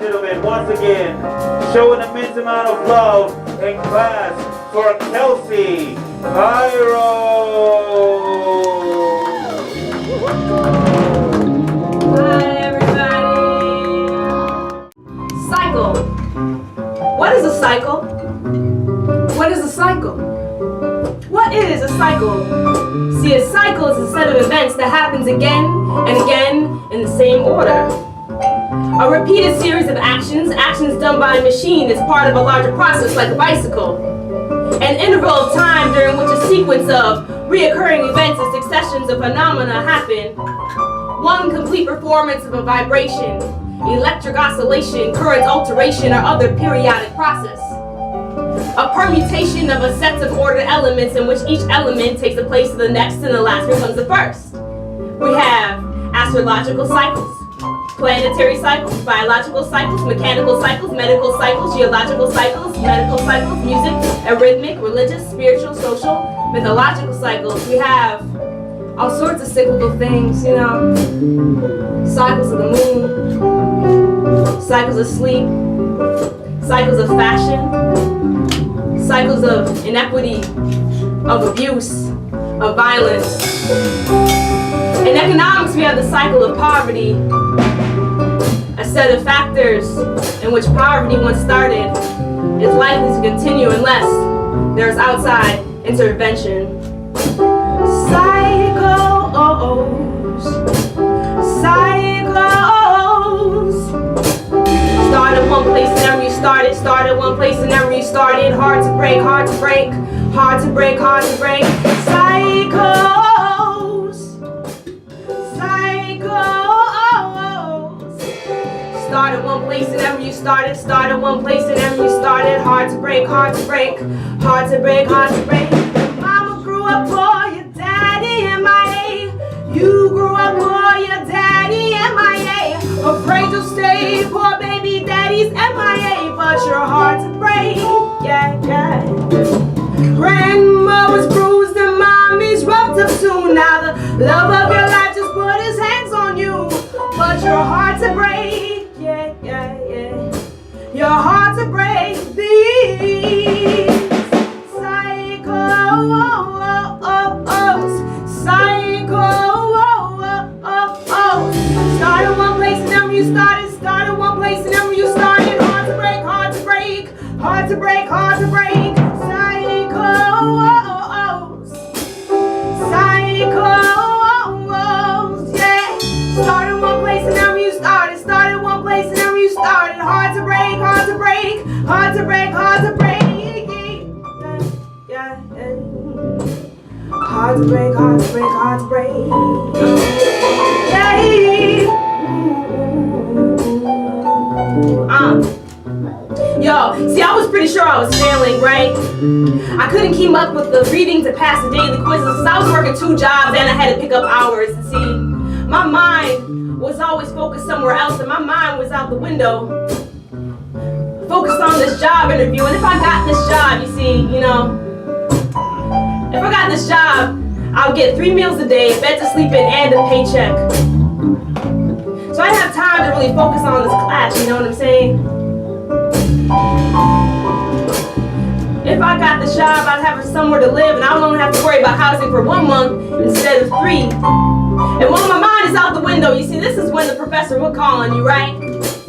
gentlemen, once again, showing immense amount of love and class for Kelsey Pyro. Hi, everybody. Cycle. What is a cycle? What is a cycle? What is a cycle? See, a cycle is a set of events that happens again and again in the same order. A repeated series of actions done by a machine is part of a larger process like a bicycle. An interval of time during which a sequence of reoccurring events and successions of phenomena happen. One complete performance of a vibration, electric oscillation, current alteration, or other periodic process. A permutation of a set of ordered elements in which each element takes the place of the next and the last becomes the first. We have astrological cycles, planetary cycles, biological cycles, mechanical cycles, medical cycles, geological cycles, medical cycles, music, and rhythmic, religious, spiritual, social, mythological cycles. We have all sorts of cyclical things, you know, cycles of the moon, cycles of sleep, cycles of fashion, cycles of inequity, of abuse, of violence. In economics, we have the cycle of poverty, a set of factors in which poverty, once started, is likely to continue unless there's outside intervention. Cycles, cycles. Start at one place and never you started. Start at one place and never you started. Hard to break, hard to break, hard to break, hard to break. Cycles, cycles. Start at one place and never you started. Start at one place and never you started. Hard to break, hard to break, hard to break, hard to break. Mama grew up poor, your daddy MIA. You grew up poor, your daddy MIA. Afraid you'll stay poor, baby daddy's MIA. But you're hard to break, yeah, yeah. Grandma was bruised and mommy's roughed up too. Now the love of your life just put his hands on you. But you're hard to break, yeah, yeah, yeah. You're hard to break these cycles, cycles. Start at one place and never you started. Start at one place and never you started. Hard to break, hard to break, hard to break, hard to break. Cycles, cycles, yeah. Start at one place and never you started. Start at one place and never you started. Hard to break, hard to break, hard to break, hard to break. Yeah, yeah. Hard to break, hard to break, hard to break. Yeah. Yo, see, I was pretty sure I was failing, right? I couldn't keep up with the reading to pass the daily quizzes because I was working 2 jobs and I had to pick up hours. And see, my mind was always focused somewhere else, and my mind was out the window, focused on this job interview. And if I got this job, you see, you know, if I got this job, I would get 3 meals a day, a bed to sleep in, and a paycheck. So I didn't have time to really focus on this class, you know what I'm saying? If I got the job, I'd have somewhere to live, and I would only have to worry about housing for 1 month instead of 3. And when my mind is out the window, you see, this is when the professor would call on you, right?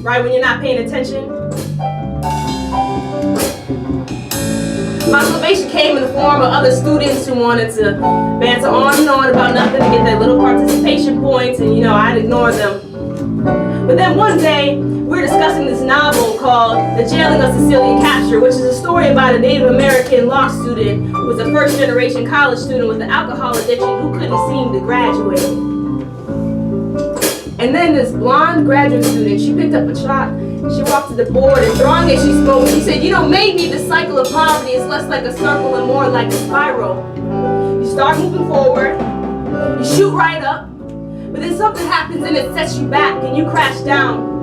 Right when you're not paying attention. My motivation came in the form of other students who wanted to banter on and on about nothing to get their little participation points, and you know, I'd ignore them. But then one day, we were discussing this novel called The Jailing of Cecilia Capture, which is a story about a Native American law student who was a first-generation college student with an alcohol addiction who couldn't seem to graduate. And then this blonde graduate student, she picked up a chalk, she walked to the board, and drawing it, she spoke. She said, you know, maybe the cycle of poverty is less like a circle and more like a spiral. You start moving forward, you shoot right up, but then something happens and it sets you back and you crash down.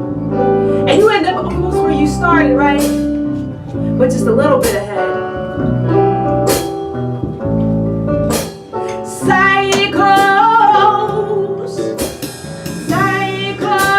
And you end up almost where you started, right? But just a little bit ahead. Cycles, cycles.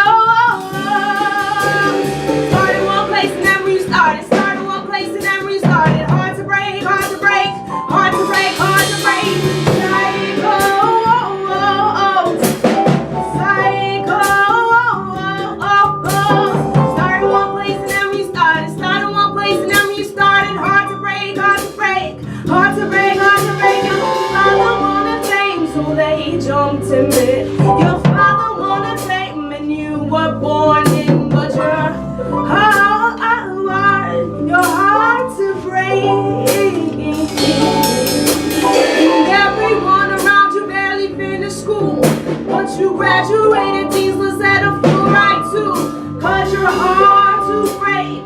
hard to break.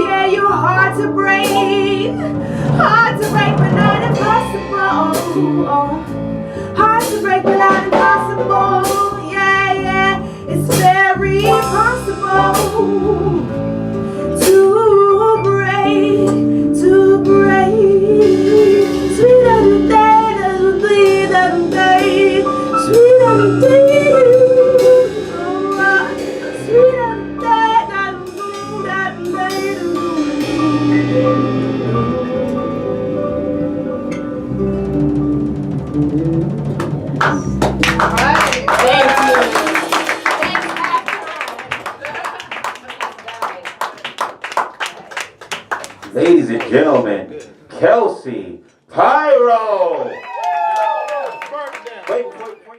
Yeah, you're hard to break. Hard to break, but not impossible. Hard to break, but not impossible. Yeah, yeah, it's very possible to break, to break. Sweet little day, little day, little day. Sweet little day. Sweet little day, little day. Ladies and gentlemen, Kelsey Pyro.